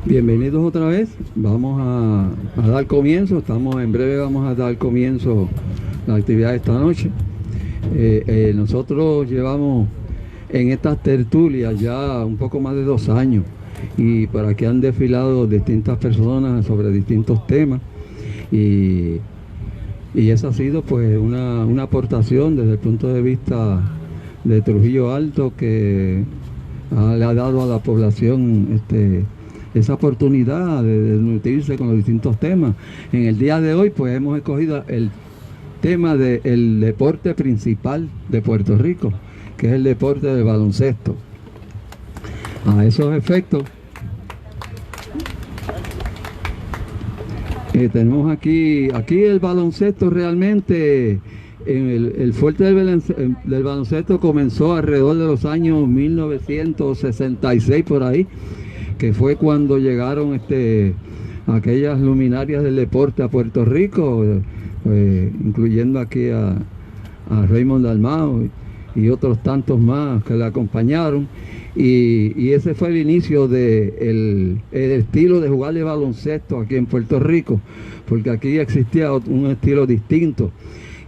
Bienvenidos otra vez. Vamos a dar comienzo. En breve vamos a dar comienzo a la actividad de esta noche. Nosotros llevamos en estas tertulias ya un poco más de 2 años y por aquí han desfilado distintas personas sobre distintos temas y esa ha sido pues una aportación desde el punto de vista de Trujillo Alto que le ha dado a la población esa oportunidad de nutrirse con los distintos temas. En el día de hoy pues hemos escogido el tema del deporte principal de Puerto Rico, que es el deporte del baloncesto. A esos efectos tenemos aquí el baloncesto realmente. El fuerte del baloncesto comenzó alrededor de los años 1966 por ahí, que fue cuando llegaron aquellas luminarias del deporte a Puerto Rico, incluyendo aquí a Raymond Dalmau y otros tantos más que le acompañaron. Y ese fue el inicio del estilo de jugar de baloncesto aquí en Puerto Rico, porque aquí existía un estilo distinto.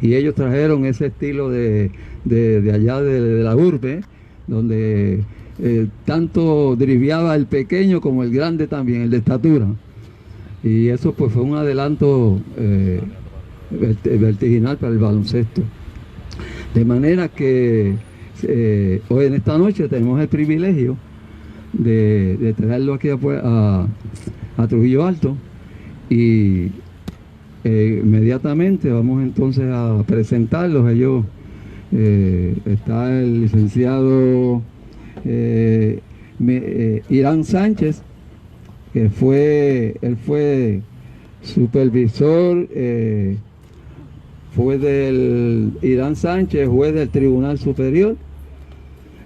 Y ellos trajeron ese estilo de allá de la urbe, donde tanto driviaba el pequeño como el grande también, el de estatura. Y eso pues fue un adelanto vertiginal para el baloncesto. De manera que hoy en esta noche tenemos el privilegio de traerlo aquí a Trujillo Alto y inmediatamente vamos entonces a presentarlos. Ellos está el licenciado Irán Sánchez, que él fue supervisor, fue del Irán Sánchez, juez del Tribunal Superior,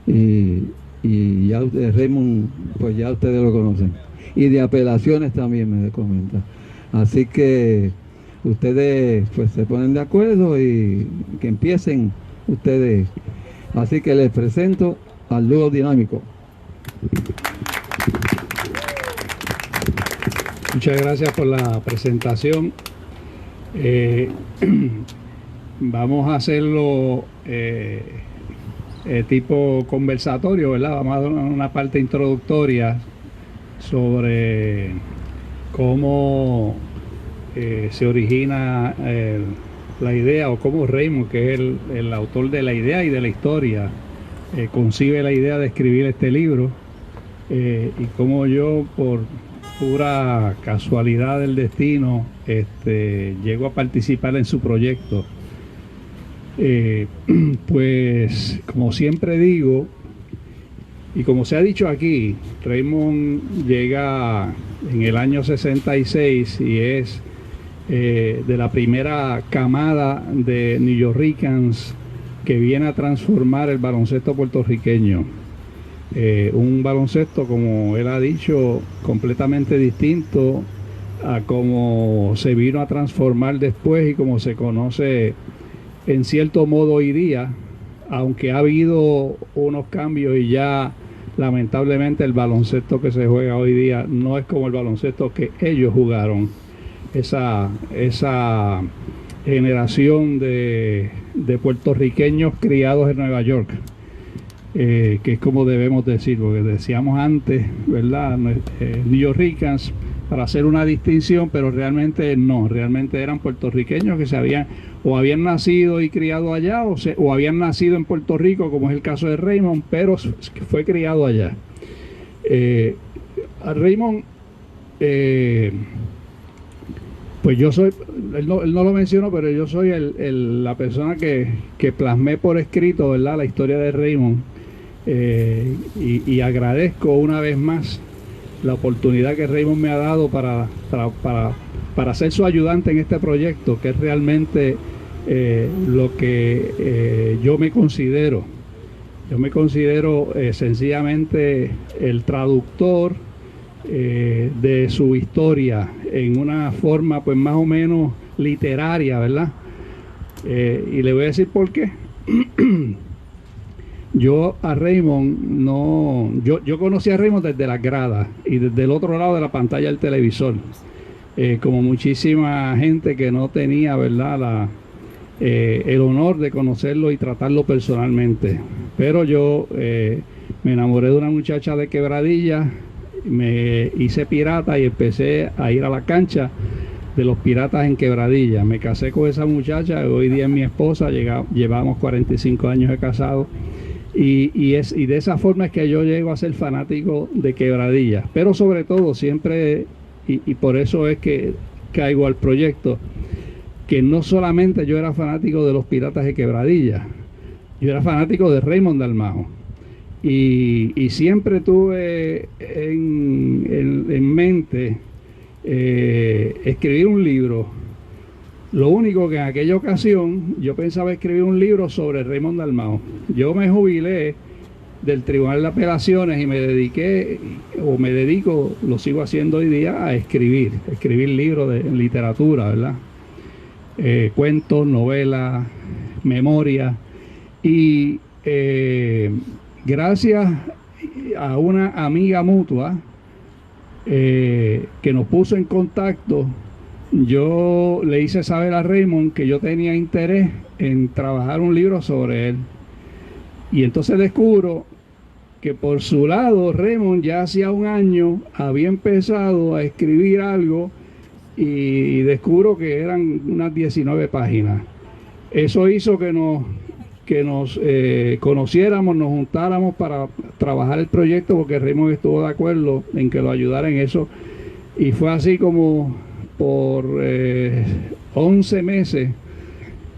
y ya Raymond, pues ya ustedes lo conocen, y de apelaciones también me comenta. Así que ustedes pues se ponen de acuerdo y que empiecen ustedes. Así que les presento al dúo dinámico. Muchas gracias por la presentación. Vamos a hacerlo tipo conversatorio, ¿verdad? Vamos a dar una parte introductoria sobre cómo se origina la idea, o cómo Raymond, que es el autor de la idea y de la historia, concibe la idea de escribir este libro, y cómo yo, por pura casualidad del destino, llego a participar en su proyecto. Pues como siempre digo, y como se ha dicho aquí, Raymond llega en el año 66 y es de la primera camada de newyorkers que viene a transformar el baloncesto puertorriqueño. Un baloncesto, como él ha dicho, completamente distinto a cómo se vino a transformar después y como se conoce en cierto modo hoy día, aunque ha habido unos cambios y ya lamentablemente el baloncesto que se juega hoy día no es como el baloncesto que ellos jugaron. Esa generación de puertorriqueños criados en Nueva York, que es como debemos decir, porque decíamos antes, ¿verdad? Newyorkers, para hacer una distinción, pero realmente no, realmente eran puertorriqueños que habían nacido y criado allá, o habían nacido en Puerto Rico, como es el caso de Raymond, pero fue criado allá. A Raymond, pues yo soy, él no lo mencionó, pero yo soy la persona que plasmé por escrito, ¿verdad?, la historia de Raymond, y agradezco una vez más la oportunidad que Raymond me ha dado para ser su ayudante en este proyecto, que es realmente lo que yo me considero. Yo me considero sencillamente el traductor de su historia en una forma pues más o menos literaria, ¿verdad? Y le voy a decir por qué. yo a Raymond no, yo conocí a Raymond desde las gradas y desde el otro lado de la pantalla del televisor, como muchísima gente que no tenía, ¿verdad?, el honor de conocerlo y tratarlo personalmente. Pero yo me enamoré de una muchacha de Quebradilla, me hice pirata y empecé a ir a la cancha de los piratas en Quebradilla. Me casé con esa muchacha, hoy día es mi esposa, llevamos 45 años de casado. Y de esa forma es que yo llego a ser fanático de Quebradilla. Pero sobre todo siempre, y por eso es que caigo al proyecto, que no solamente yo era fanático de los piratas de Quebradilla, yo era fanático de Raymond Dalmau. Y siempre tuve en mente escribir un libro. Lo único que en aquella ocasión yo pensaba escribir un libro sobre Raymond Dalmau. Yo me jubilé del Tribunal de Apelaciones y me dedico, lo sigo haciendo hoy día, a escribir libros de literatura, ¿verdad? Cuentos, novelas, memorias. Y gracias a una amiga mutua que nos puso en contacto, yo le hice saber a Raymond que yo tenía interés en trabajar un libro sobre él. Y entonces descubro que por su lado Raymond ya hacía un año había empezado a escribir algo y descubro que eran unas 19 páginas. Eso hizo que nos conociéramos, nos juntáramos para trabajar el proyecto, porque Raymond estuvo de acuerdo en que lo ayudara en eso, y fue así como por 11 meses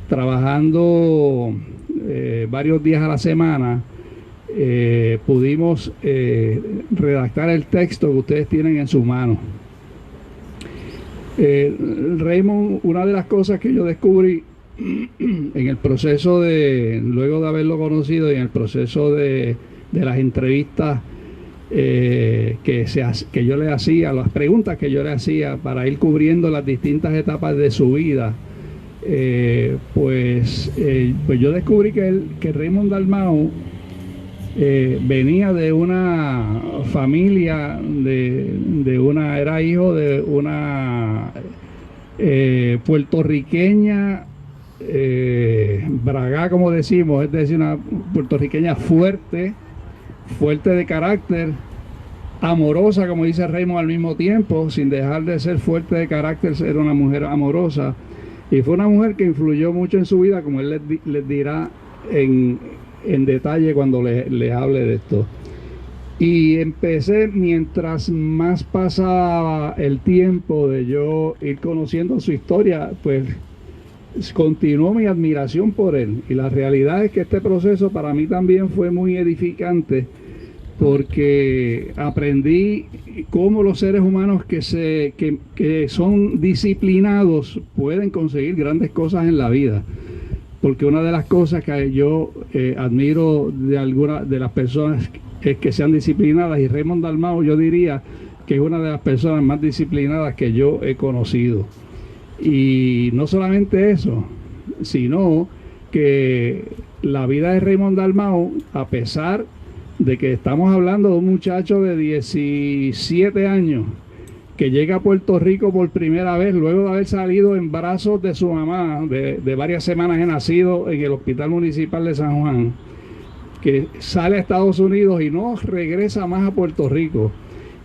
trabajando varios días a la semana pudimos redactar el texto que ustedes tienen en sus manos. Raymond, una de las cosas que yo descubrí en el proceso luego de haberlo conocido y en el proceso de las entrevistas que yo le hacía, las preguntas que yo le hacía para ir cubriendo las distintas etapas de su vida, pues yo descubrí que Raymond Dalmau venía de una familia, era hijo de una puertorriqueña, bragá, como decimos, es decir, una puertorriqueña fuerte de carácter, amorosa, como dice Raymond, al mismo tiempo, sin dejar de ser fuerte de carácter, era una mujer amorosa, y fue una mujer que influyó mucho en su vida, como él les dirá en detalle cuando les hable de esto. Y empecé, mientras más pasaba el tiempo de yo ir conociendo su historia, pues continuó mi admiración por él. Y la realidad es que este proceso para mí también fue muy edificante, porque aprendí cómo los seres humanos que son disciplinados pueden conseguir grandes cosas en la vida. Porque una de las cosas que yo admiro de algunas de las personas es que sean disciplinadas, y Raymond Dalmau yo diría que es una de las personas más disciplinadas que yo he conocido. Y no solamente eso, sino que la vida de Raymond Dalmau, a pesar de que estamos hablando de un muchacho de 17 años que llega a Puerto Rico por primera vez luego de haber salido en brazos de su mamá, de varias semanas de nacido en el Hospital Municipal de San Juan, que sale a Estados Unidos y no regresa más a Puerto Rico,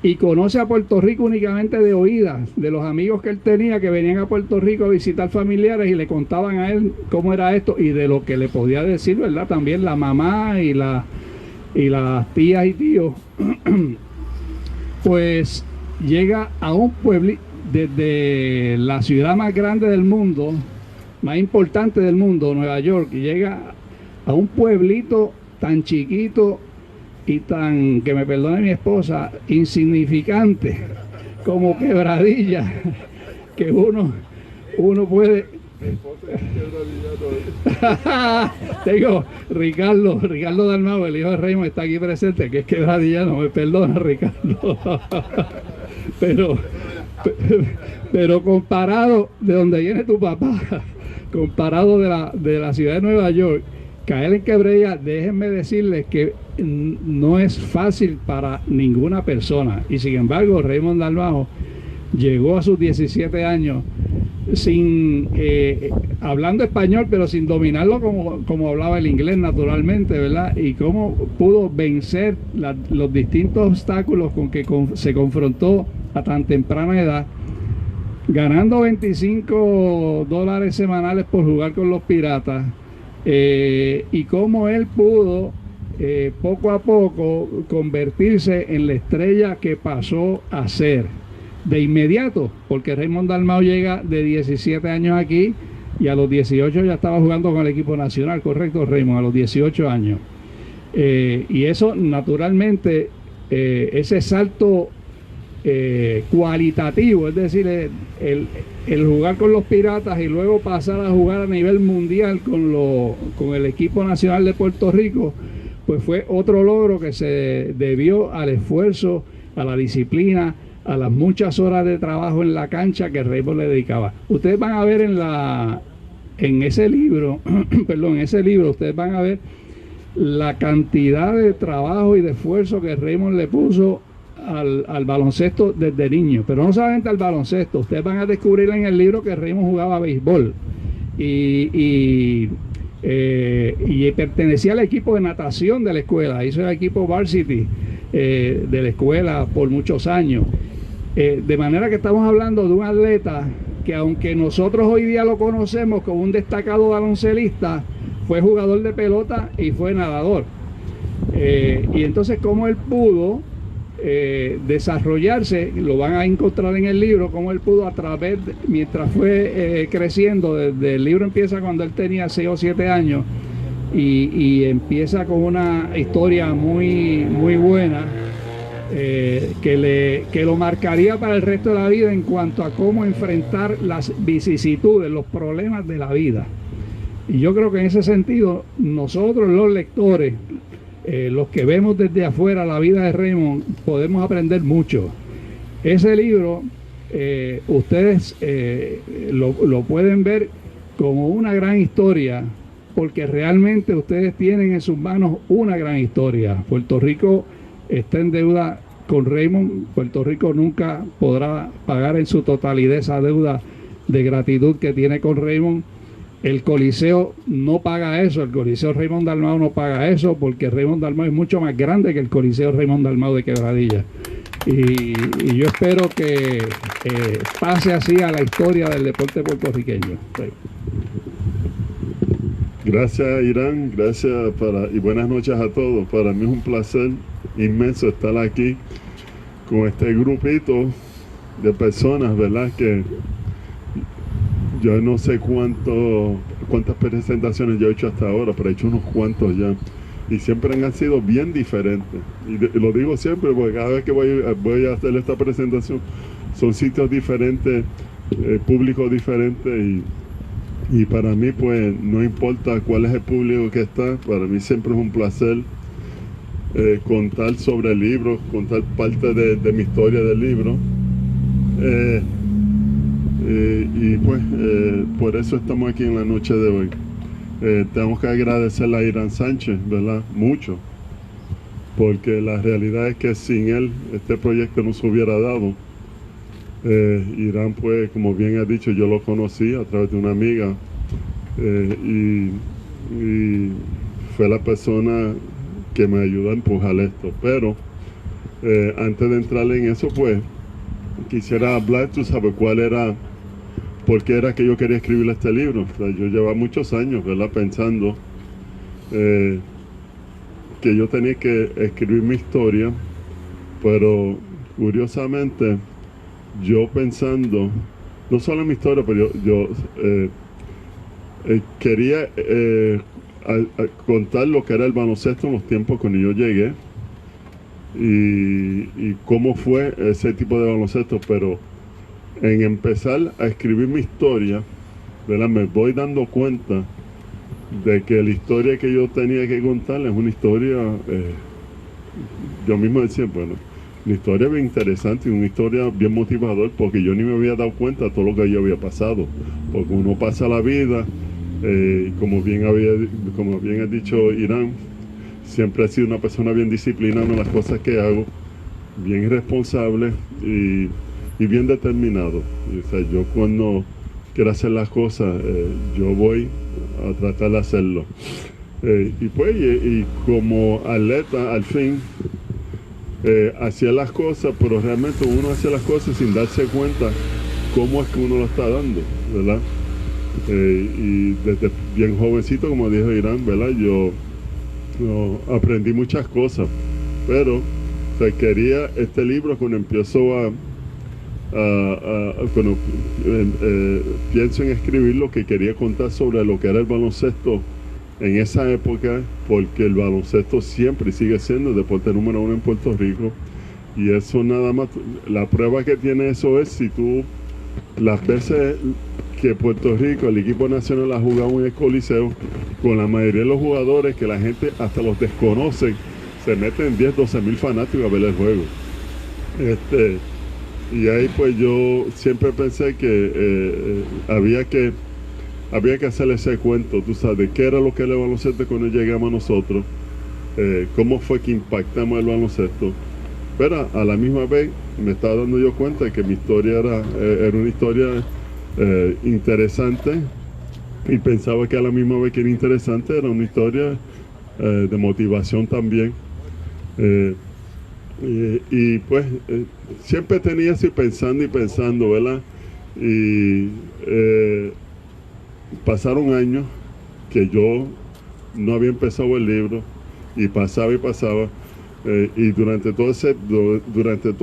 y conoce a Puerto Rico únicamente de oídas, de los amigos que él tenía que venían a Puerto Rico a visitar familiares y le contaban a él cómo era esto y de lo que le podía decir, ¿verdad? También la mamá y las tías y tíos. Pues llega a un pueblo, desde la ciudad más grande del mundo, más importante del mundo, Nueva York, y llega a un pueblito tan chiquito y tan, que me perdone mi esposa, insignificante como Quebradilla, que uno puede... Tengo Ricardo Dalmau, el hijo de Raymond, está aquí presente, que es quebradillano, me perdona, Ricardo. pero comparado de donde viene tu papá, comparado de la ciudad de Nueva York, caer en quebrilla, déjenme decirles que no es fácil para ninguna persona. Y sin embargo, Raymond Dalmau llegó a sus 17 años sin hablando español, pero sin dominarlo como hablaba el inglés naturalmente, ¿verdad? Y cómo pudo vencer los distintos obstáculos con que se confrontó a tan temprana edad, ganando $25 semanales por jugar con los Piratas, y cómo él pudo poco a poco convertirse en la estrella que pasó a ser de inmediato, porque Raymond Dalmau llega de 17 años aquí y a los 18 ya estaba jugando con el equipo nacional, ¿correcto, Raymond? A los 18 años. Y eso naturalmente, ese salto cualitativo, es decir, el jugar con los Piratas y luego pasar a jugar a nivel mundial con el equipo nacional de Puerto Rico, pues fue otro logro que se debió al esfuerzo, a la disciplina, a las muchas horas de trabajo en la cancha que Raymond le dedicaba. Ustedes van a ver en ese libro, perdón, en ese libro ustedes van a ver la cantidad de trabajo y de esfuerzo que Raymond le puso al baloncesto desde niño, pero no solamente al baloncesto. Ustedes van a descubrir en el libro que Raymond jugaba béisbol y pertenecía al equipo de natación de la escuela, hizo el equipo varsity de la escuela por muchos años, de manera que estamos hablando de un atleta que, aunque nosotros hoy día lo conocemos como un destacado baloncelista, fue jugador de pelota y fue nadador, y entonces cómo él pudo desarrollarse, lo van a encontrar en el libro, cómo él pudo a través, mientras fue creciendo, desde el libro empieza cuando él tenía 6 o 7 años y empieza con una historia muy, muy buena, que lo marcaría para el resto de la vida en cuanto a cómo enfrentar las vicisitudes, los problemas de la vida. Y yo creo que en ese sentido nosotros los lectores, los que vemos desde afuera la vida de Raymond, podemos aprender mucho. Ese libro ustedes lo pueden ver como una gran historia, porque realmente ustedes tienen en sus manos una gran historia. Puerto Rico está en deuda con Raymond. Puerto Rico nunca podrá pagar en su totalidad esa deuda de gratitud que tiene con Raymond. El Coliseo no paga eso, el Coliseo Raymond Dalmau no paga eso, porque Raymond Dalmau es mucho más grande que el Coliseo Raymond Dalmau de Quebradilla. Y yo espero que pase así a la historia del deporte puertorriqueño. Sí. Gracias, Irán, gracias y buenas noches a todos. Para mí es un placer inmenso estar aquí con este grupito de personas, ¿verdad? Que yo no sé cuántas presentaciones yo he hecho hasta ahora, pero he hecho unos cuantos ya. Y siempre han sido bien diferentes. Y lo digo siempre, porque cada vez que voy a hacer esta presentación, son sitios diferentes, públicos diferentes. Y para mí, pues, no importa cuál es el público que está, para mí siempre es un placer contar sobre el libro, contar parte de mi historia del libro. Y pues por eso estamos aquí en la noche de hoy. Tenemos que agradecerle a Irán Sánchez, ¿verdad? Mucho, porque la realidad es que sin él este proyecto no se hubiera dado. Irán, pues, como bien ha dicho, yo lo conocí a través de una amiga, y fue la persona que me ayudó a empujar esto. Pero antes de entrar en eso, pues quisiera hablar, tú sabes, por qué era que yo quería escribir este libro. O sea, yo llevaba muchos años, ¿verdad?, pensando que yo tenía que escribir mi historia, pero curiosamente yo pensando, no solo en mi historia, pero yo quería contar lo que era el baloncesto en los tiempos cuando yo llegué y cómo fue ese tipo de baloncesto, pero en empezar a escribir mi historia, ¿verdad?, me voy dando cuenta de que la historia que yo tenía que contar es una historia, yo mismo decía, bueno, una historia bien interesante y una historia bien motivadora, porque yo ni me había dado cuenta de todo lo que yo había pasado, porque uno pasa la vida Como bien ha dicho Irán, siempre he sido una persona bien disciplinada en las cosas que hago, bien responsable y bien determinado. O sea, yo cuando quiero hacer las cosas, yo voy a tratar de hacerlo. Y como atleta, al fin, hacía las cosas, pero realmente uno hace las cosas sin darse cuenta cómo es que uno lo está dando, ¿verdad? Y desde bien jovencito, como dijo Irán, ¿verdad? Yo aprendí muchas cosas, pero o sea, quería este libro cuando empiezo cuando pienso en escribir lo que quería contar sobre lo que era el baloncesto en esa época, porque el baloncesto siempre sigue siendo el deporte número 1 en Puerto Rico, y eso nada más, la prueba que tiene eso es si tú las veces que Puerto Rico, el equipo nacional ha jugado en el Coliseo, con la mayoría de los jugadores que la gente hasta los desconoce, se meten 10-12 mil fanáticos a ver el juego. Y ahí pues yo siempre pensé que había que hacer ese cuento, tú sabes, de qué era lo que era el baloncesto cuando llegamos a nosotros, cómo fue que impactamos el baloncesto. Pero a la misma vez me estaba dando yo cuenta de que mi historia era una historia interesante, y pensaba que a la misma vez que era interesante era una historia de motivación también. Y pues siempre tenía así pensando, ¿verdad? Y pasaron años que yo no había empezado el libro, y pasaba, y durante todo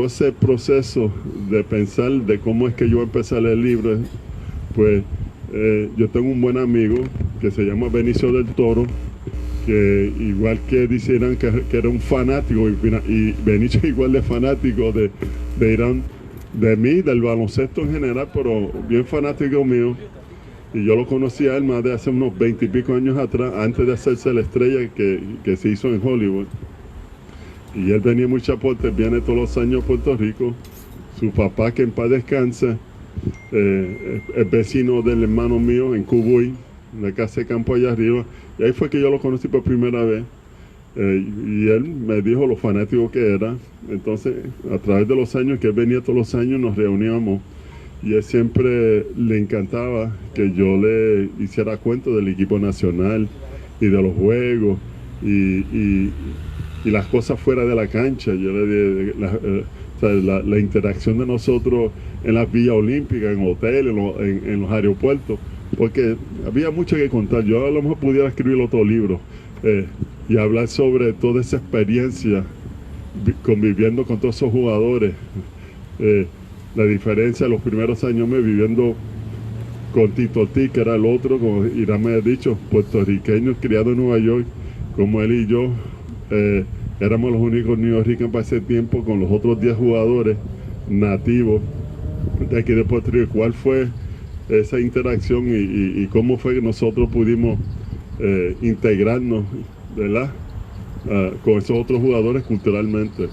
ese proceso de pensar de cómo es que yo empecé a leer el libro, pues yo tengo un buen amigo que se llama Benicio del Toro, que igual que dijeran que era un fanático, y Benicio igual de fanático de Irán, de mí, del baloncesto en general, pero bien fanático mío. Y yo lo conocí a él más de hace unos 20 y pico años atrás, antes de hacerse la estrella que se hizo en Hollywood. Y él venía mucho aporte, viene todos los años a Puerto Rico. Su papá, que en paz descanse, es vecino del hermano mío en Cubuy, en la casa de campo allá arriba. Y ahí fue que yo lo conocí por primera vez. Y él me dijo lo fanático que era. Entonces, a través de los años que él venía todos los años, nos reuníamos. Y él siempre le encantaba que yo le hiciera cuento del equipo nacional y de los juegos y las cosas fuera de la cancha. Yo le la interacción de nosotros en las villas olímpicas, en hoteles, en los aeropuertos, porque había mucho que contar. Yo a lo mejor pudiera escribir otro libro y hablar sobre toda esa experiencia conviviendo con todos esos jugadores. La diferencia de los primeros años viviendo con Tito T, que era el otro, como Irán me ha dicho, puertorriqueño, criado en Nueva York, como él y yo, éramos los únicos neoyorquinos para ese tiempo, con los otros 10 jugadores nativos de aquí de Puerto Rico. ¿Cuál fue esa interacción y cómo fue que nosotros pudimos integrarnos, ¿verdad? Con esos otros jugadores culturalmente?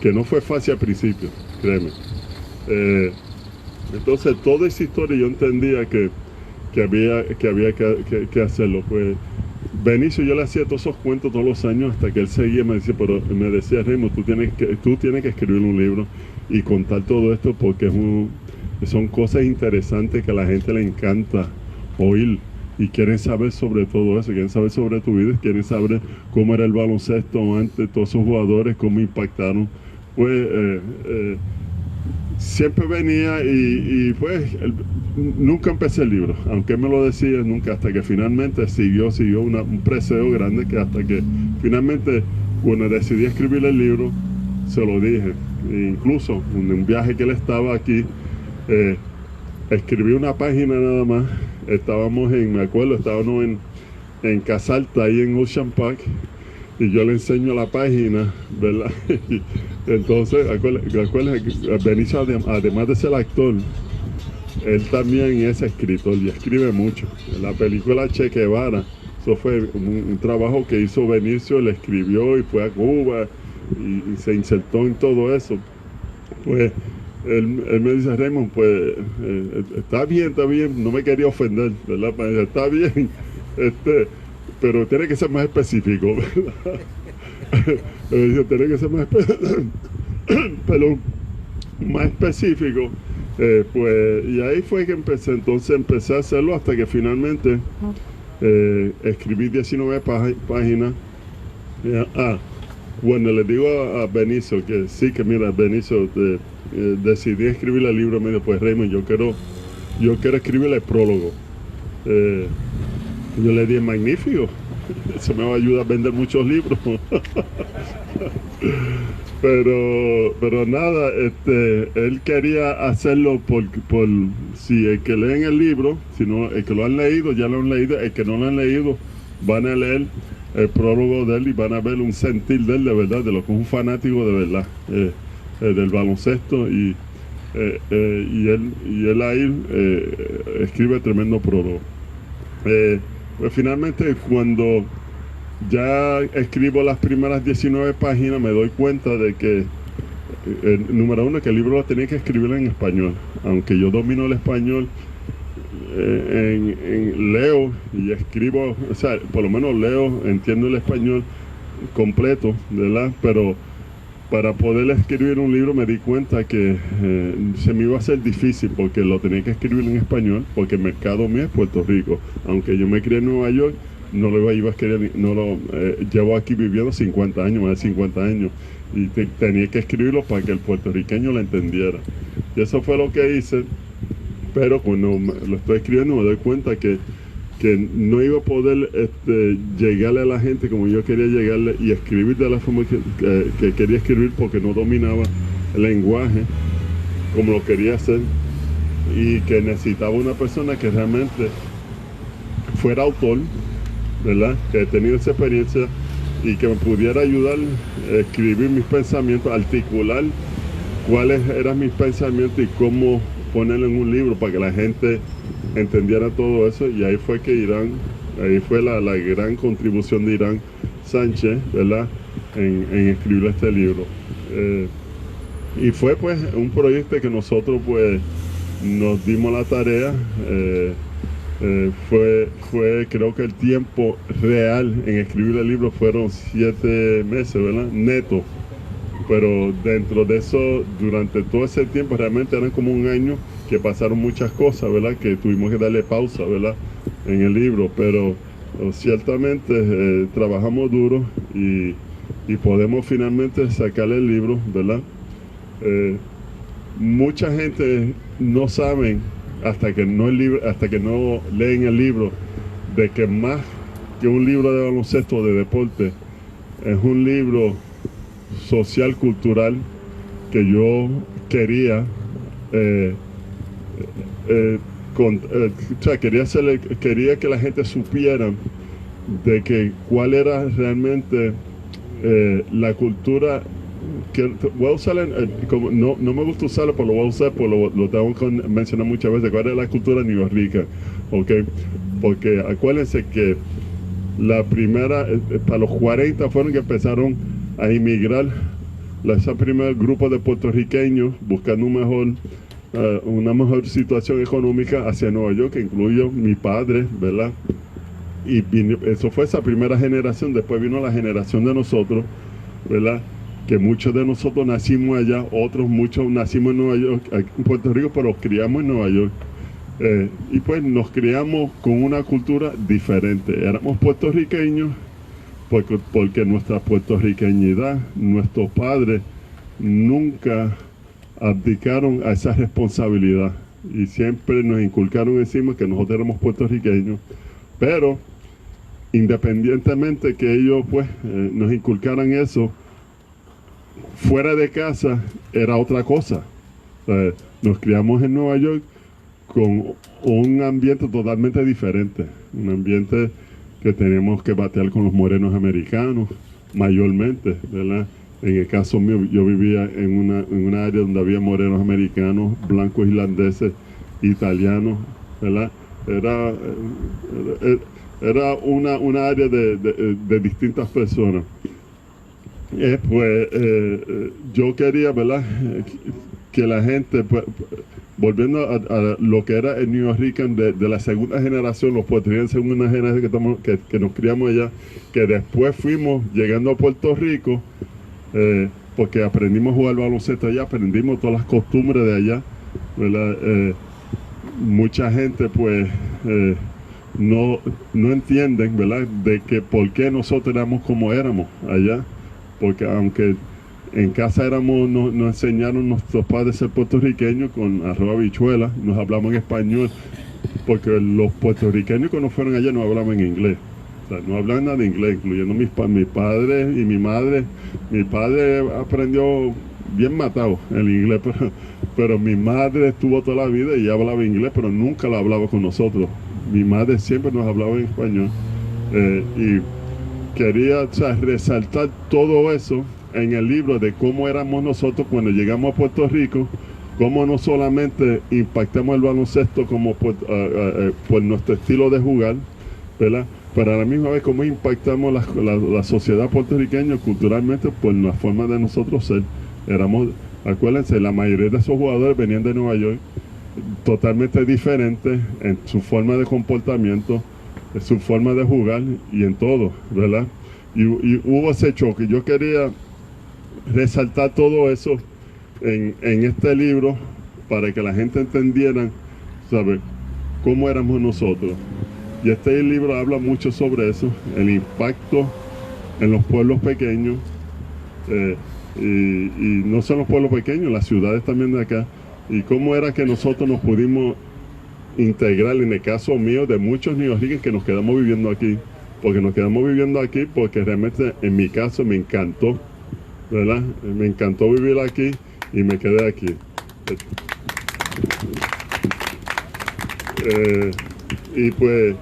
Que no fue fácil al principio, créeme. Entonces toda esa historia yo entendía que había que hacerlo. Pues Benicio, yo le hacía todos esos cuentos todos los años hasta que él seguía, me decía Raymond, tú tienes que escribir un libro y contar todo esto, porque son cosas interesantes que a la gente le encanta oír y quieren saber sobre todo eso, quieren saber sobre tu vida, quieren saber cómo era el baloncesto antes, todos esos jugadores, cómo impactaron. Pues siempre venía y pues nunca empecé el libro, aunque me lo decía, nunca, hasta que finalmente siguió un preseo grande, que hasta que finalmente cuando decidí escribir el libro se lo dije. E incluso en un viaje que él estaba aquí, escribí una página nada más. Estábamos en Casalta, ahí en Ocean Park, y yo le enseño la página, ¿verdad? Entonces, acuérdense, Benicio, además de ser actor, él también es escritor y escribe mucho. En la película Che Guevara, eso fue un trabajo que hizo Benicio, él escribió y fue a Cuba y se insertó en todo eso. Pues él me dice, Raymond, pues está bien, no me quería ofender, ¿verdad? Me dice, está bien, pero tiene que ser más específico, ¿verdad? Me dice, tiene que ser más pero más específico. Pues, y ahí fue que empecé a hacerlo hasta que finalmente escribí 19 páginas. Bueno, le digo a Benicio que sí, que mira, Benicio, decidí escribir el libro. Me dijo, pues Raymond, yo quiero escribir el prólogo. Yo le dije, magnífico, eso me va a ayudar a vender muchos libros. Pero nada, él quería hacerlo por si el que leen el libro, si no, el que lo han leído, ya lo han leído, el que no lo han leído, van a leer el prólogo de él y van a ver un sentir de él de verdad, de lo que es un fanático de verdad, del baloncesto, y él ahí escribe tremendo prólogo. Pues finalmente, cuando ya escribo las primeras 19 páginas, me doy cuenta de que, número uno, que el libro lo tenía que escribir en español. Aunque yo domino el español, leo y escribo, o sea, por lo menos leo, entiendo el español completo, ¿verdad? Pero para poder escribir un libro me di cuenta que se me iba a hacer difícil porque lo tenía que escribir en español, porque el mercado mío es Puerto Rico. Aunque yo me crié en Nueva York, no lo iba a escribir, llevo aquí viviendo 50 años, más de 50 años, y tenía que escribirlo para que el puertorriqueño lo entendiera. Y eso fue lo que hice, pero cuando lo estoy escribiendo me doy cuenta que no iba a poder llegarle a la gente como yo quería llegarle y escribir de la forma que quería escribir, porque no dominaba el lenguaje como lo quería hacer, y que necesitaba una persona que realmente fuera autor, ¿verdad? Que tenía esa experiencia y que me pudiera ayudar a escribir mis pensamientos, articular cuáles eran mis pensamientos y cómo ponerlo en un libro para que la gente entendiera todo eso. Y ahí fue que ahí fue la gran contribución de Irán Sánchez, ¿verdad? En escribir este libro. Y fue pues un proyecto que nosotros pues nos dimos la tarea. Creo que el tiempo real en escribir el libro fueron 7 meses, ¿verdad? Neto. Pero dentro de eso, durante todo ese tiempo, realmente eran como un año que pasaron muchas cosas, ¿verdad? Que tuvimos que darle pausa, ¿verdad? En el libro, pero ciertamente trabajamos duro y podemos finalmente sacarle el libro, ¿verdad? Mucha gente no sabe hasta que no leen el libro, de que más que un libro de baloncesto o de deporte, es un libro social, cultural, que yo quería quería que la gente supiera de que cuál era realmente la cultura. Que voy a usar, como no me gusta usarlo, pero lo voy a usar, pues lo tengo que mencionar muchas veces, cuál es la cultura neorrica, ¿ok? Porque acuérdense que la primera, para los 40 fueron que empezaron a inmigrar ese primer grupo de puertorriqueños buscando una mejor situación económica hacia Nueva York, que incluyó mi padre, ¿verdad? Y eso fue esa primera generación. Después vino la generación de nosotros, ¿verdad? Que muchos de nosotros nacimos allá, muchos nacimos en Nueva York, en Puerto Rico, pero criamos en Nueva York. Y pues nos criamos con una cultura diferente. Éramos puertorriqueños porque nuestra puertorriqueñidad, nuestros padres nunca abdicaron a esa responsabilidad y siempre nos inculcaron encima que nosotros éramos puertorriqueños, pero independientemente que ellos pues nos inculcaran eso, fuera de casa era otra cosa. Nos criamos en Nueva York con un ambiente totalmente diferente, un ambiente que teníamos que batear con los morenos americanos mayormente, ¿verdad? En el caso mío, yo vivía en una área donde había morenos americanos, blancos irlandeses, italianos, ¿verdad? Era una área de distintas personas. Yo quería, ¿verdad? que la gente, pues, volviendo a lo que era el New Rican de la segunda generación, los puertorriqueños de segunda generación que nos criamos allá, que después fuimos llegando a Puerto Rico, porque aprendimos a jugar baloncesto allá, aprendimos todas las costumbres de allá, ¿verdad? Mucha gente pues no entienden, ¿verdad?, de que por qué nosotros éramos como éramos allá, porque aunque en casa nos enseñaron nuestros padres a ser puertorriqueños con arroz habichuela, nos hablamos en español, porque los puertorriqueños cuando fueron allá no hablaban en inglés. O sea, no hablaban nada de inglés, incluyendo mi padre y mi madre. Mi padre aprendió bien matado el inglés, pero mi madre estuvo toda la vida y ella hablaba inglés, pero nunca la hablaba con nosotros. Mi madre siempre nos hablaba en español. Y quería, o sea, resaltar todo eso en el libro de cómo éramos nosotros cuando llegamos a Puerto Rico, cómo no solamente impactamos el baloncesto como por nuestro estilo de jugar, ¿verdad?, pero a la misma vez cómo impactamos la sociedad puertorriqueña culturalmente por la forma de nosotros ser. Acuérdense, la mayoría de esos jugadores venían de Nueva York, totalmente diferentes en su forma de comportamiento, en su forma de jugar y en todo, ¿verdad? Y hubo ese choque. Yo quería resaltar todo eso en este libro para que la gente entendiera, ¿sabe?, cómo éramos nosotros. Y este libro habla mucho sobre eso, el impacto en los pueblos pequeños, y no solo los pueblos pequeños, las ciudades también de acá, y cómo era que nosotros nos pudimos integrar, en el caso mío, de muchos niños ricos que nos quedamos viviendo aquí, porque realmente en mi caso me encantó, ¿verdad? Me encantó vivir aquí y me quedé aquí. Y pues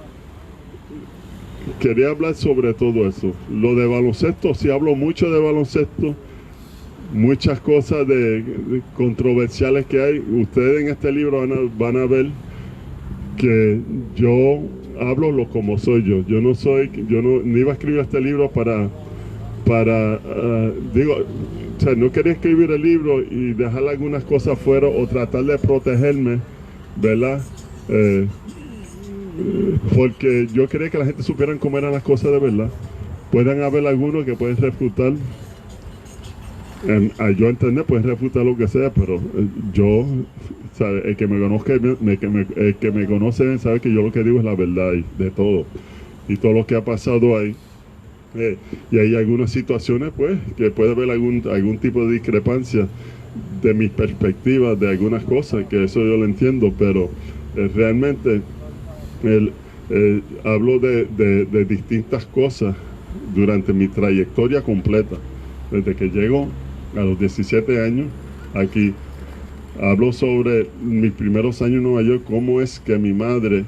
quería hablar sobre todo eso. Lo de baloncesto, sí hablo mucho de baloncesto, muchas cosas controversiales que hay. Ustedes en este libro van a ver que yo hablo como soy yo. Yo no iba a escribir este libro o sea, no quería escribir el libro y dejar algunas cosas fuera o tratar de protegerme, ¿verdad? Porque yo quería que la gente supiera cómo eran las cosas de verdad. Pueden haber algunos que pueden refutar, yo entender, pueden refutar lo que sea, pero yo, ¿sabe? El que me conozca, el que me conoce sabe que yo lo que digo es la verdad de todo, y todo lo que ha pasado ahí. Y hay algunas situaciones, pues, que puede haber algún tipo de discrepancia de mis perspectivas, de algunas cosas, que eso yo lo entiendo, pero realmente hablo de distintas cosas durante mi trayectoria completa, desde que llego a los 17 años aquí. Hablo sobre mis primeros años en Nueva York, cómo es que mi madre,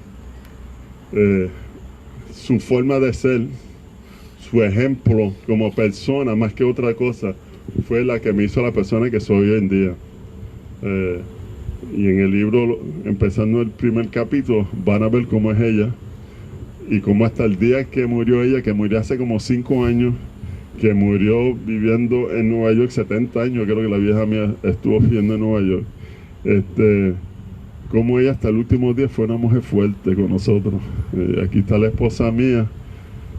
su forma de ser, su ejemplo como persona, más que otra cosa, fue la que me hizo la persona que soy hoy en día. Y en el libro, empezando el primer capítulo, van a ver cómo es ella y cómo hasta el día que murió ella, que murió hace como 5 años, que murió viviendo en Nueva York 70 años, creo que la vieja mía estuvo viviendo en Nueva York, cómo ella hasta el último día fue una mujer fuerte con nosotros. Aquí está la esposa mía,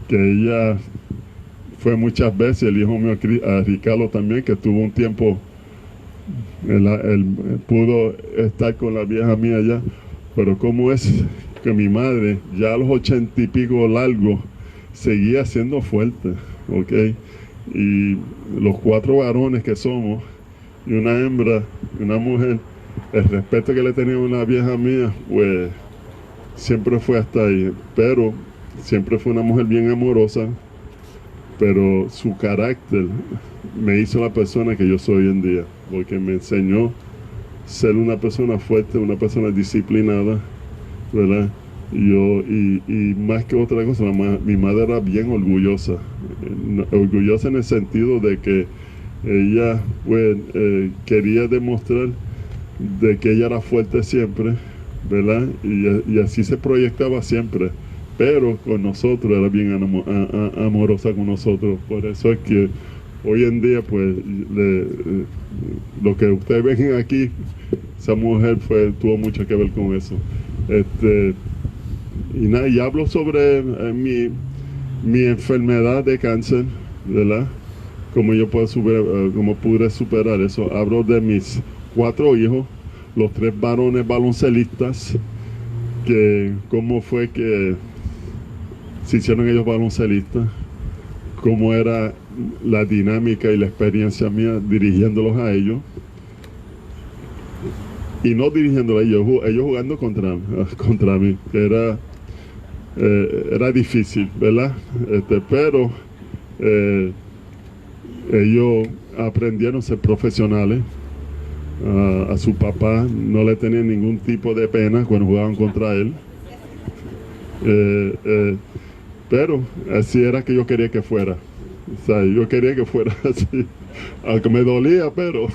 que ella fue muchas veces, el hijo mío Ricardo también, que tuvo un tiempo, él pudo estar con la vieja mía allá, pero cómo es que mi madre, ya a los 80 y pico largos, seguía siendo fuerte, ¿ok? Y los 4 varones que somos, y una hembra, y una mujer, el respeto que le teníamos a la vieja mía, pues siempre fue hasta ahí, pero siempre fue una mujer bien amorosa, pero su carácter me hizo la persona que yo soy hoy en día, porque me enseñó ser una persona fuerte, una persona disciplinada, ¿verdad? Y más que otra cosa, mi madre era bien orgullosa, orgullosa en el sentido de que ella pues, quería demostrar de que ella era fuerte siempre, ¿verdad? Y así se proyectaba siempre, pero con nosotros era bien amorosa con nosotros. Por eso es que hoy en día, pues, lo que ustedes ven aquí, esa mujer tuvo mucho que ver con eso. Y nada, y hablo sobre mi enfermedad de cáncer, ¿verdad? Cómo yo puedo cómo pude superar eso. Hablo de mis 4 hijos, los 3 varones baloncelistas, que cómo fue que se hicieron ellos baloncelistas, cómo era la dinámica y la experiencia mía dirigiéndolos a ellos, y no dirigiéndolos a ellos jugando contra mí, que era difícil, ¿verdad? Pero ellos aprendieron a ser profesionales. A su papá no le tenían ningún tipo de pena cuando jugaban contra él. Pero así era que yo quería que fuera. O sea, yo quería que fuera así. Aunque me dolía, pero...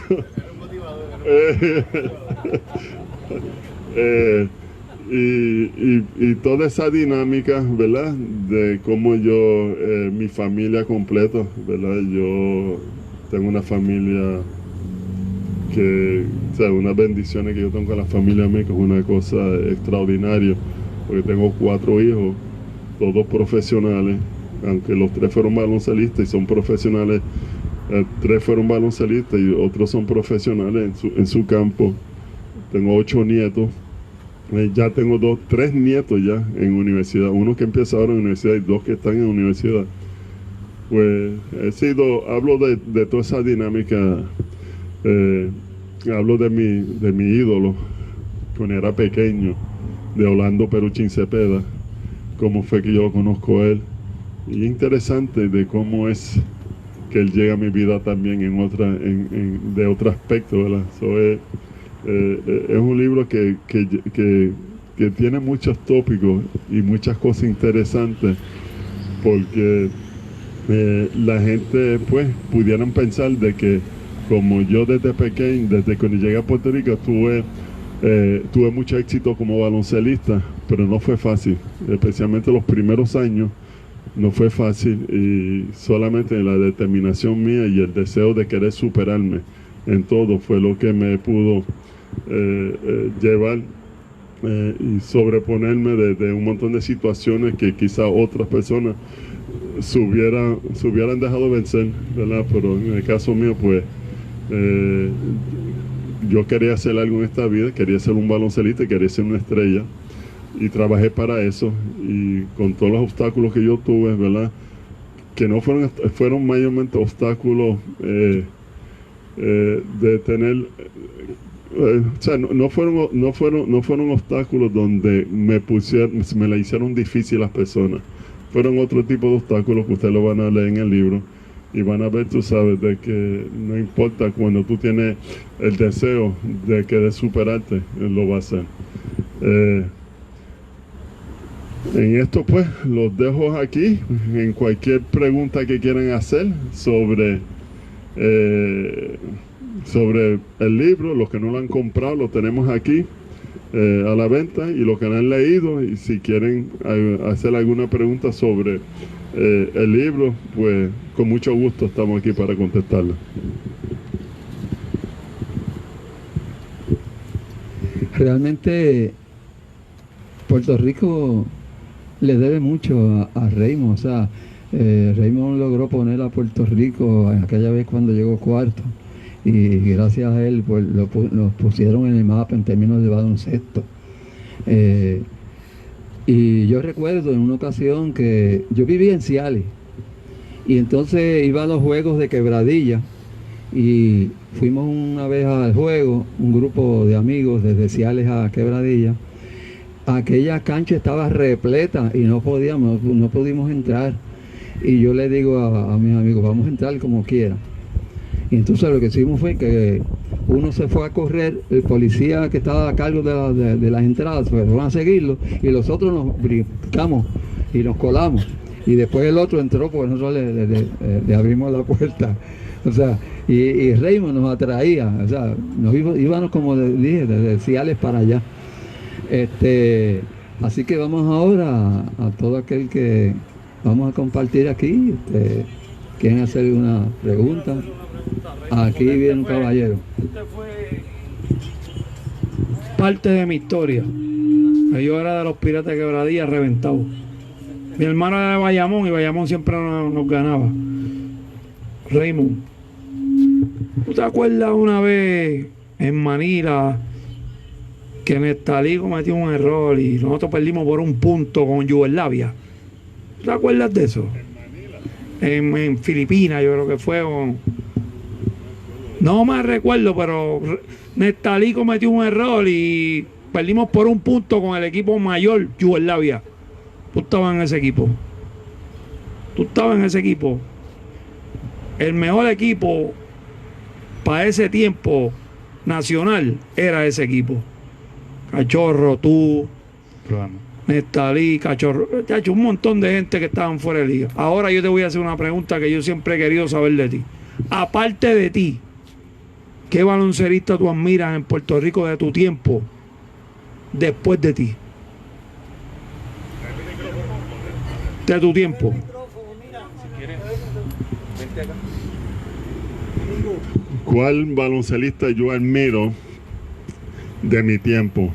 y toda esa dinámica, ¿verdad? De cómo mi familia completa, ¿verdad? Yo tengo una familia o sea, unas bendiciones que yo tengo con la familia mía, que es una cosa extraordinaria, porque tengo 4 hijos, todos profesionales, aunque los 3 fueron baloncelistas y son profesionales, 3 fueron baloncelistas y otros son profesionales en su campo. Tengo 8 nietos, ya tengo 3 nietos ya en universidad, uno que empieza ahora en universidad y 2 que están en universidad. Pues hablo de toda esa dinámica. Hablo de mi ídolo cuando era pequeño, de Orlando Peruchín Cepeda, cómo fue que yo lo conozco a él, y interesante de cómo es que él llega a mi vida también de otro aspecto, ¿verdad? Es un libro que tiene muchos tópicos y muchas cosas interesantes, porque la gente pues pudieran pensar de que como yo desde pequeño, desde cuando llegué a Puerto Rico, tuve mucho éxito como baloncelista, pero no fue fácil, especialmente los primeros años, no fue fácil, y solamente la determinación mía y el deseo de querer superarme en todo fue lo que me pudo llevar y sobreponerme de un montón de situaciones que quizá otras personas se hubieran dejado vencer, ¿verdad? Pero en el caso mío, pues, yo quería hacer algo en esta vida, quería ser un baloncelista, quería ser una estrella, y trabajé para eso, y con todos los obstáculos que yo tuve, ¿verdad? Que no fueron mayormente obstáculos de tener, o sea, no fueron obstáculos donde me la hicieron difícil las personas. Fueron otro tipo de obstáculos que ustedes lo van a leer en el libro y van a ver, tú sabes, de que no importa, cuando tú tienes el deseo de querer superarte, lo vas a hacer. En esto pues los dejo aquí, en cualquier pregunta que quieran hacer sobre el libro. Los que no lo han comprado lo tenemos aquí a la venta, y los que no han leído, y si quieren hacer alguna pregunta sobre el libro, pues con mucho gusto estamos aquí para contestarla. Realmente Puerto Rico le debe mucho a Raymond. O sea, Raymond logró poner a Puerto Rico aquella vez cuando llegó cuarto, y gracias a él pues lo pusieron en el mapa en términos de baloncesto. Y yo recuerdo en una ocasión que yo vivía en Ciales, y entonces iba a los juegos de Quebradilla, y fuimos una vez al juego, un grupo de amigos desde Ciales a Quebradilla. Aquella cancha estaba repleta y no pudimos entrar, y yo le digo a mis amigos, vamos a entrar como quiera. Y entonces lo que hicimos fue que uno se fue a correr, el policía que estaba a cargo de las entradas fueron a seguirlo, y los otros nos brincamos y nos colamos, y después el otro entró porque nosotros le abrimos la puerta. O sea, y Raymond nos atraía, o sea, íbamos, como dije, desde Ciales para allá. Así que vamos ahora a todo aquel que vamos a compartir aquí, ¿Quieren hacer una pregunta? Aquí viene un caballero. Parte de mi historia. Yo era de los Piratas de Quebradilla reventado. Mi hermano era de Bayamón y Bayamón siempre nos ganaba. Raymond, ¿tú te acuerdas una vez en Manila que Nestalí cometió un error y nosotros perdimos por un punto con Yugoslavia? ¿Tú te acuerdas de eso? En Filipinas, yo creo que fue. No me recuerdo, pero Nestalí cometió un error y perdimos por un punto con el equipo mayor, Yugoslavia. Tú estabas en ese equipo. Tú estabas en ese equipo. El mejor equipo para ese tiempo nacional era ese equipo. Cachorro, tú, Nestalí, Cachorro, chacho, un montón de gente que estaban fuera de liga. Ahora yo te voy a hacer una pregunta que yo siempre he querido saber de ti. Aparte de ti, ¿qué baloncerista tú admiras en Puerto Rico de tu tiempo después de ti? De tu tiempo. ¿Cuál baloncelista yo admiro de mi tiempo?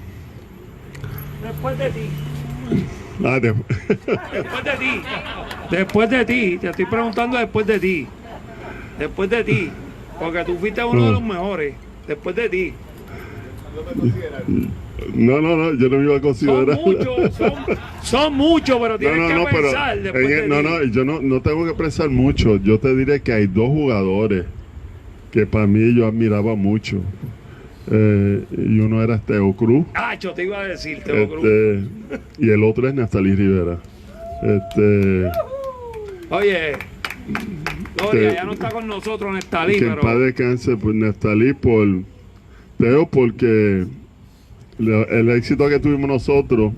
Después de ti. Después de ti. Después de ti. Te estoy preguntando después de ti. Después de ti. Porque tú fuiste uno de los mejores. Después de ti. No, yo no me iba a considerar. Son muchos, pero tienes que pensar después de ti. Yo no tengo que pensar mucho. Yo te diré que hay dos jugadores que para mí yo admiraba mucho. Y uno era Teo Cruz. Yo te iba a decir Teo Cruz. Y el otro es Nestalí Rivera. Oye, Gloria, ya no está con nosotros Nestalí, que en paz descanse, pues Nestalí por Teo, porque el éxito que tuvimos nosotros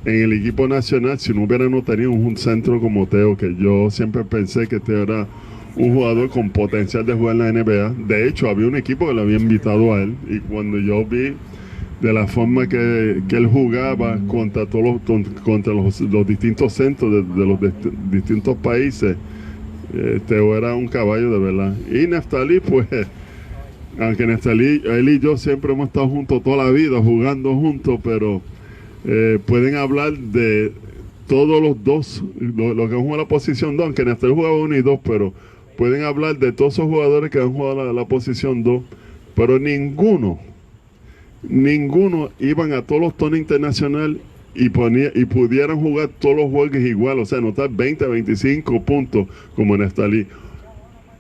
en el equipo nacional, si no hubiéramos tenido un centro como Teo, que yo siempre pensé que Teo era un jugador con potencial de jugar en la NBA. De hecho, había un equipo que lo había invitado a él, y cuando yo vi de la forma que él jugaba contra los distintos centros de los distintos países, Teo era un caballo de verdad. Y Nestalí, pues, aunque Nestalí, él y yo siempre hemos estado juntos toda la vida, jugando juntos, pero pueden hablar de todos los dos, lo que han jugado la posición 2, aunque Nestalí jugaba 1 y 2, pero pueden hablar de todos esos jugadores que han jugado la posición 2, pero ninguno iban a todos los torneos internacionales y pudieran jugar todos los juegos igual, o sea, anotar 20, 25 puntos como Nestalí.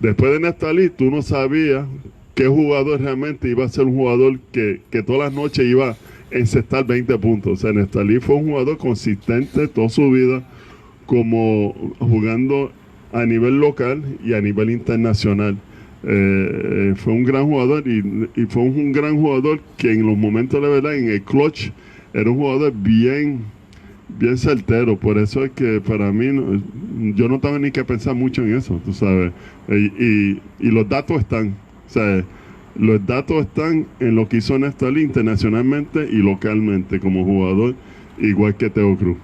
Después de Nestalí, tú no sabías qué jugador realmente iba a ser un jugador que todas las noches iba a encestar 20 puntos. O sea, Nestalí fue un jugador consistente toda su vida, como jugando a nivel local y a nivel internacional. Fue un gran jugador y fue un gran jugador que en los momentos de verdad, en el clutch, era un jugador bien certero. Por eso es que para mí yo no tengo ni que pensar mucho en eso, tú sabes. Y los datos están, o sea, los datos están en lo que hizo Nestalí internacionalmente y localmente como jugador, igual que Teo Cruz.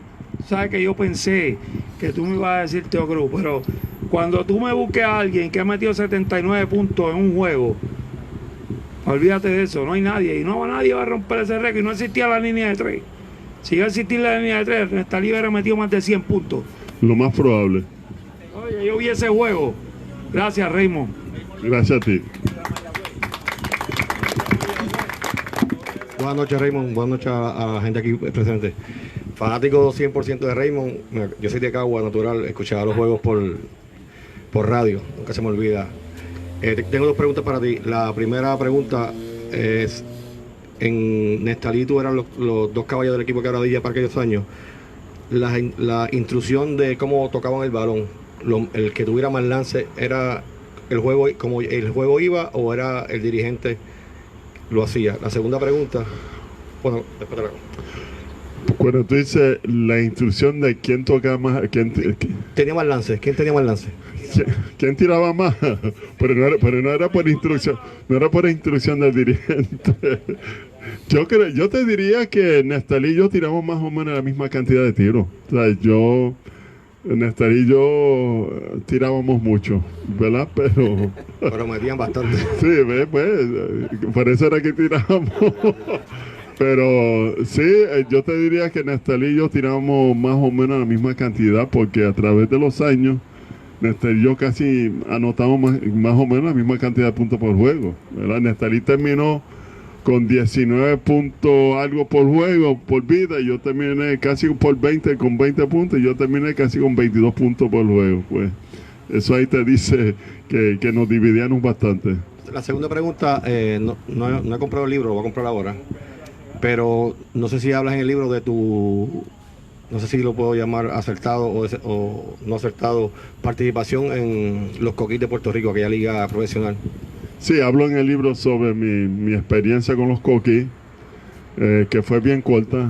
Sabes que yo pensé que tú me ibas a decir Teo Cruz, pero cuando tú me busques a alguien que ha metido 79 puntos en un juego, olvídate de eso, no hay nadie, y nadie va a romper ese récord, y no existía la línea de 3. Si iba a existir la línea de 3, Nestalí hubiera metido más de 100 puntos. Lo más probable. Oye, yo vi ese juego. Gracias, Raymond. Gracias a ti. Buenas noches, Raymond. Buenas noches a la gente aquí presente. Fanático 100% de Raymond. Yo soy de Cagua, natural. Escuchaba los juegos por radio. Nunca se me olvida. Tengo dos preguntas para ti. La primera pregunta es: en Nestalí tú eran los dos caballos del equipo de Quebradilla para aquellos años. La instrucción de cómo tocaban el balón, el que tuviera más lance, ¿era el juego como el juego iba o era el dirigente lo hacía? La segunda pregunta, bueno, después te la hago. Cuando tú dices la instrucción de quién tocaba más, tenía más lance, ¿quién tenía más lance? ¿Quién tiraba más? Pero no era por instrucción, no era por instrucción del dirigente. Yo te diría que Nestalí y yo tiramos más o menos la misma cantidad de tiros. O sea, Néstor y yo tirábamos mucho, ¿verdad? Pero metían bastante. Sí, pues, por eso era que tirábamos. Pero sí, yo te diría que Néstor y yo tirábamos más o menos la misma cantidad, porque a través de los años, Néstor y yo casi anotamos más o menos la misma cantidad de puntos por juego, ¿verdad? Néstor terminó con 19 puntos algo por juego, por vida, y yo terminé casi por 20 con 20 puntos, y yo terminé casi con 22 puntos por juego. Pues eso ahí te dice que nos dividíamos bastante. La segunda pregunta, no he comprado el libro, lo voy a comprar ahora, pero no sé si hablas en el libro de tu, no sé si lo puedo llamar acertado o no acertado, participación en los Coquís de Puerto Rico, aquella liga profesional. Sí, hablo en el libro sobre mi experiencia con los Coquís, que fue bien corta.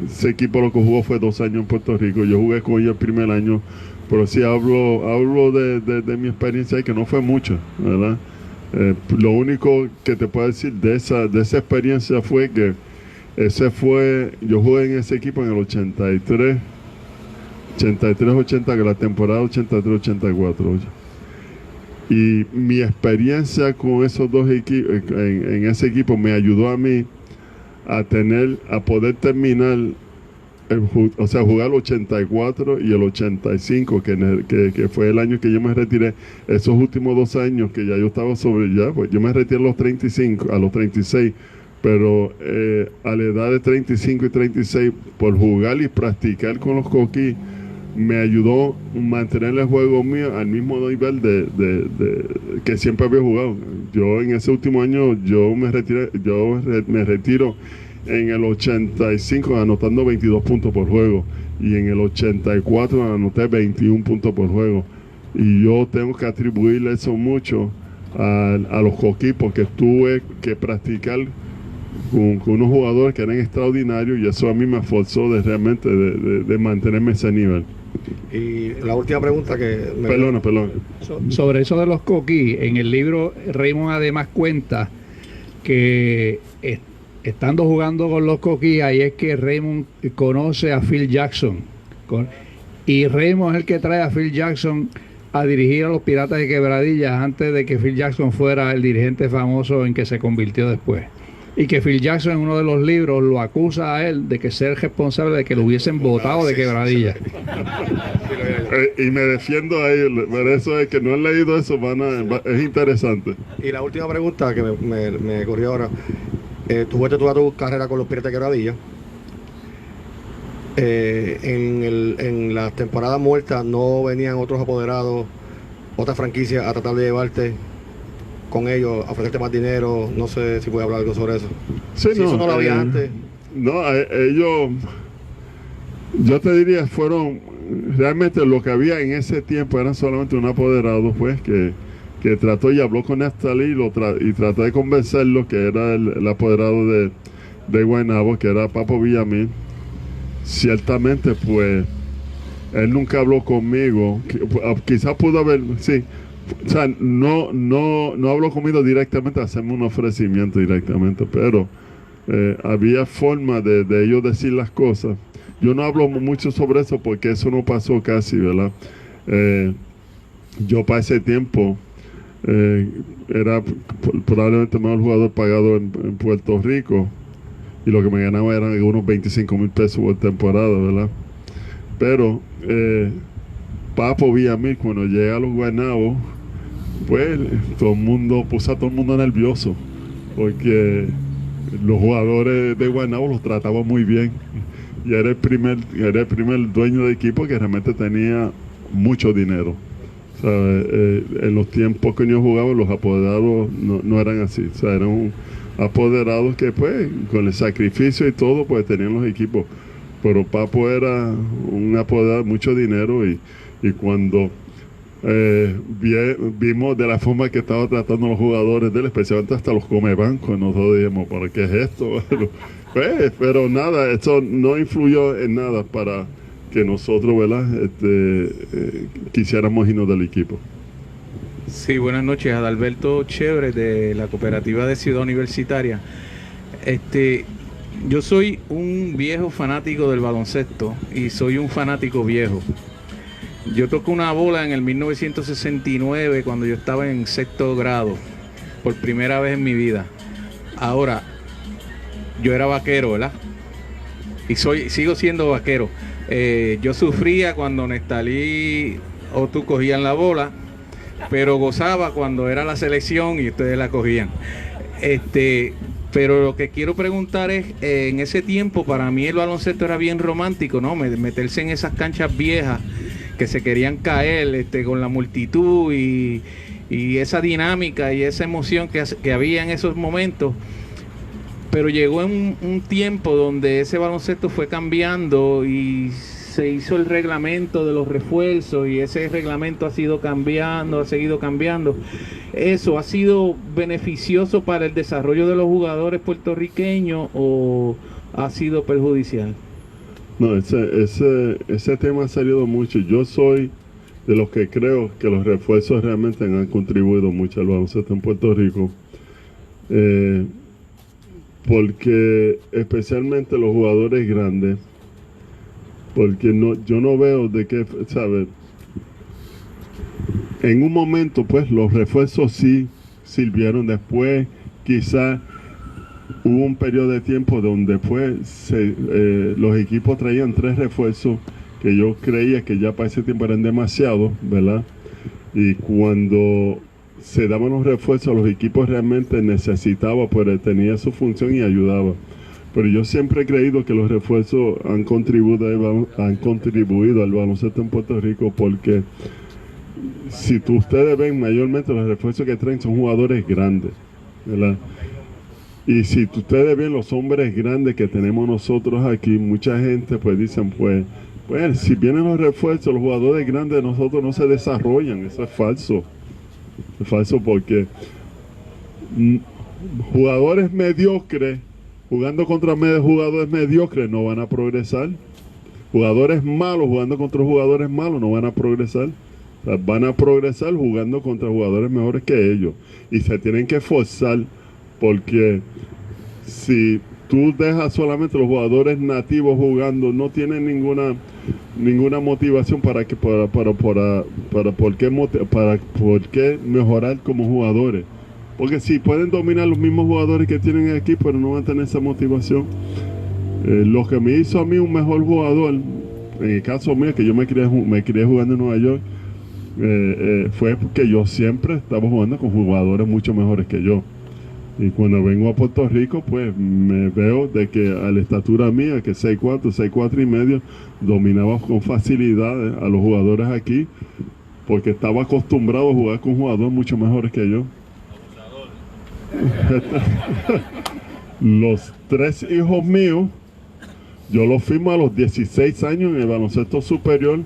Ese equipo lo que jugó fue 2 años en Puerto Rico. Yo jugué con ellos el primer año, pero sí hablo de mi experiencia, que no fue mucho, ¿verdad? Lo único que te puedo decir de esa experiencia fue que yo jugué en ese equipo en el 83-80, que la temporada 83-84. Y mi experiencia con esos dos equipos, en ese equipo, me ayudó a mí a poder terminar, jugar el 84 y el 85, que fue el año que yo me retiré. Esos últimos 2 años que ya yo estaba pues yo me retiré a los 36, pero a la edad de 35 y 36, por jugar y practicar con los Coquís, me ayudó a mantener el juego mío al mismo nivel que siempre había jugado. Yo en ese último año me retiro en el 85 anotando 22 puntos por juego, y en el 84 anoté 21 puntos por juego, y yo tengo que atribuirle eso mucho a los Coquís, porque tuve que practicar con unos jugadores que eran extraordinarios, y eso a mí me esforzó realmente de mantenerme ese nivel. Y la última pregunta que... Perdona. Sobre eso de los Coquís, en el libro Raymond además cuenta que estando jugando con los Coquís, ahí es que Raymond conoce a Phil Jackson. Y Raymond es el que trae a Phil Jackson a dirigir a los Piratas de Quebradillas antes de que Phil Jackson fuera el dirigente famoso en que se convirtió después. Y que Phil Jackson en uno de los libros lo acusa a él de que ser responsable de que lo hubiesen votado de Quebradillas. Y me defiendo a él, por eso es que no han leído eso, es interesante. Y la última pregunta que me ocurrió ahora, tú fuiste toda tu carrera con los Piratas de Quebradillas. En las temporadas muertas no venían otros apoderados, otras franquicias a tratar de llevarte con ellos, a ofrecerte más dinero. No sé si puede hablar algo sobre eso. Sí, si eso no lo había antes. No, ellos, yo te diría, fueron realmente lo que había en ese tiempo, era solamente un apoderado, pues, que trató y habló con Nestalí y trató de convencerlo, que era el apoderado de Guaynabo, que era Papo Villamil. Ciertamente, pues, él nunca habló conmigo, quizás pudo haber, sí. O sea, no habló conmigo directamente, hacerme un ofrecimiento directamente, pero había forma de ellos decir las cosas. Yo no hablo mucho sobre eso porque eso no pasó casi, ¿verdad? Yo para ese tiempo era probablemente el mejor jugador pagado en Puerto Rico, y lo que me ganaba eran unos 25,000 pesos por temporada, ¿verdad? Pero Papo Villamil, cuando llega a los Guaynabos, pues puso a todo el mundo nervioso, porque los jugadores de Guaynabo los trataban muy bien, y era el primer dueño de equipo que realmente tenía mucho dinero. O sea, en los tiempos que yo jugaba, los apoderados no eran así. O sea, eran apoderados que, pues, con el sacrificio y todo, pues tenían los equipos. Pero Papo era un apoderado de mucho dinero, y cuando vimos de la forma que estaba tratando a los jugadores de él, especialmente hasta los comebancos, nosotros dijimos, ¿pero qué es esto? Pero nada, eso no influyó en nada para que nosotros, ¿verdad?, quisiéramos irnos del equipo. Sí, buenas noches, Adalberto Chévere de la Cooperativa de Ciudad Universitaria. Yo soy un viejo fanático del baloncesto y soy un fanático viejo. Yo toqué una bola en el 1969 cuando yo estaba en sexto grado, por primera vez en mi vida. Ahora, yo era vaquero, ¿verdad? Y sigo siendo vaquero. Yo sufría cuando Nestalí o tú cogían la bola, pero gozaba cuando era la selección y ustedes la cogían. Pero lo que quiero preguntar es, en ese tiempo para mí el baloncesto era bien romántico, ¿no? Meterse en esas canchas viejas que se querían caer con la multitud y esa dinámica y esa emoción que había en esos momentos. Pero llegó en un tiempo donde ese baloncesto fue cambiando y se hizo el reglamento de los refuerzos y ese reglamento ha sido cambiando, ha seguido cambiando. ¿Eso ha sido beneficioso para el desarrollo de los jugadores puertorriqueños o ha sido perjudicial? No, ese tema ha salido mucho. Yo soy de los que creo que los refuerzos realmente han contribuido mucho al baloncesto en Puerto Rico. Porque especialmente los jugadores grandes, porque yo no veo de qué, ¿sabes? En un momento, pues, los refuerzos sí sirvieron. Después, quizás hubo un periodo de tiempo donde pues los equipos traían 3 refuerzos que yo creía que ya para ese tiempo eran demasiados, ¿verdad? Y cuando se daban los refuerzos, los equipos realmente necesitaban, pues tenía su función y ayudaba. Pero yo siempre he creído que los refuerzos han contribuido al baloncesto en Puerto Rico, porque si ustedes ven, mayormente los refuerzos que traen son jugadores grandes, ¿verdad? Y si ustedes ven los hombres grandes que tenemos nosotros aquí, mucha gente pues dicen, pues si vienen los refuerzos, los jugadores grandes de nosotros no se desarrollan. Eso es falso. Es falso porque jugadores mediocres jugando contra jugadores mediocres no van a progresar. Jugadores malos jugando contra jugadores malos no van a progresar. O sea, van a progresar jugando contra jugadores mejores que ellos. Y se tienen que esforzar, porque si tú dejas solamente los jugadores nativos jugando, no tienen ninguna motivación para por qué mejorar como jugadores. Porque si pueden dominar los mismos jugadores que tienen aquí, pero no van a tener esa motivación. Lo que me hizo a mí un mejor jugador, en el caso mío, que yo me crié jugando en Nueva York, fue porque yo siempre estaba jugando con jugadores mucho mejores que yo. Y cuando vengo a Puerto Rico, pues me veo de que a la estatura mía, que 6'4", 6'4" y medio, dominaba con facilidad a los jugadores aquí, porque estaba acostumbrado a jugar con jugadores mucho mejores que yo. Los 3 hijos míos, yo los firmo a los 16 años en el baloncesto superior,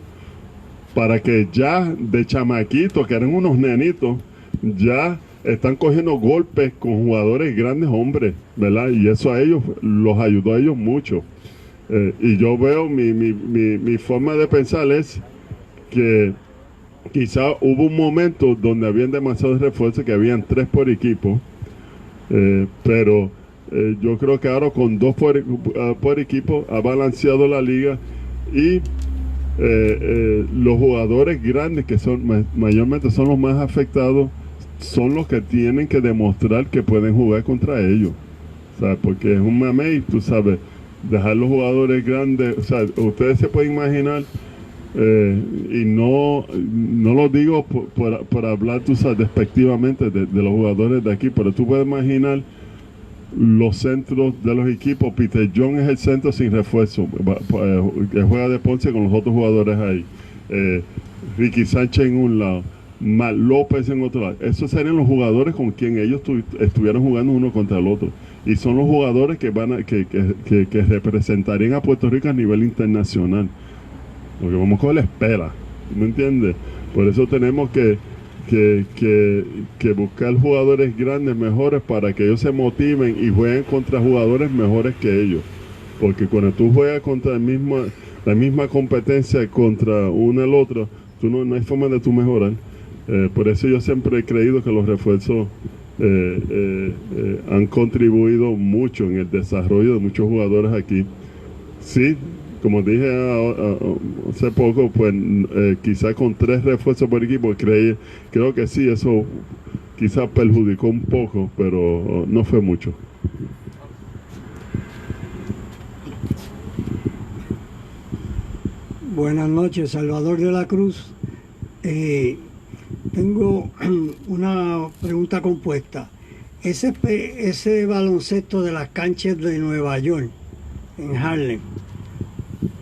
para que ya de chamaquitos, que eran unos nenitos, ya están cogiendo golpes con jugadores grandes hombres, ¿verdad? Y eso a ellos los ayudó a ellos mucho. Y yo veo mi forma de pensar es que quizá hubo un momento donde habían demasiados refuerzos, que habían 3 por equipo, pero yo creo que ahora con 2 por equipo ha balanceado la liga, y los jugadores grandes, que son mayormente son los más afectados, son los que tienen que demostrar que pueden jugar contra ellos, ¿sabes? Porque es un mamey, tú sabes, dejar los jugadores grandes, o sea, ustedes se pueden imaginar, y no lo digo por hablar, tú sabes, despectivamente de los jugadores de aquí, pero tú puedes imaginar los centros de los equipos. Peter John es el centro sin refuerzo, que juega de Ponce con los otros jugadores ahí, Ricky Sánchez en un lado, Matt López en otro lado. Esos serían los jugadores con quien ellos estuvieran jugando uno contra el otro, y son los jugadores que representarían a Puerto Rico a nivel internacional, porque vamos con la espera, ¿me entiendes? Por eso tenemos que buscar jugadores grandes, mejores, para que ellos se motiven y jueguen contra jugadores mejores que ellos, porque cuando tú juegas contra la misma competencia contra uno al otro, no hay forma de tú mejorar. Por eso yo siempre he creído que los refuerzos han contribuido mucho en el desarrollo de muchos jugadores aquí. Sí, como dije hace poco, pues quizá con 3 refuerzos por equipo, creo que sí, eso quizá perjudicó un poco, pero no fue mucho. Buenas noches, Salvador de la Cruz. Tengo una pregunta compuesta. Ese baloncesto de las canchas de Nueva York, en Harlem,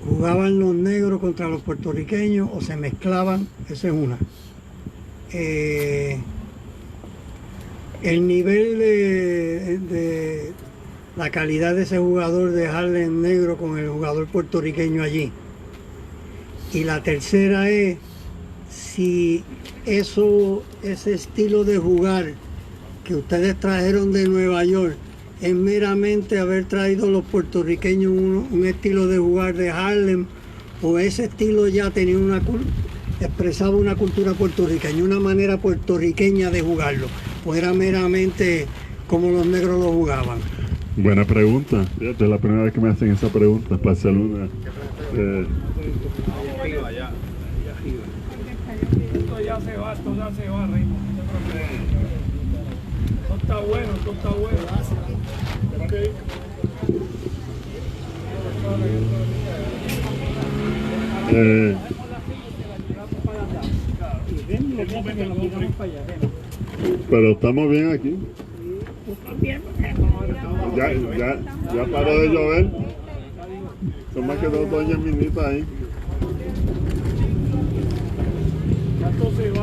¿jugaban los negros contra los puertorriqueños o se mezclaban? Esa es una. El nivel de la calidad de ese jugador de Harlem negro con el jugador puertorriqueño allí. Y la tercera es si ese estilo de jugar que ustedes trajeron de Nueva York es meramente haber traído los puertorriqueños un estilo de jugar de Harlem, o ese estilo ya tenía expresaba una cultura puertorriqueña, una manera puertorriqueña de jugarlo, o era meramente como los negros lo jugaban. Buena pregunta. Fíjate, es la primera vez que me hacen esa pregunta para hacer una. Esto ya se va, Raymond. Esto está bueno, esto está bueno. Okay. Pero estamos bien aquí. Ya paró de llover. Son más que 2 doñas minitas ahí. Ya todo se va.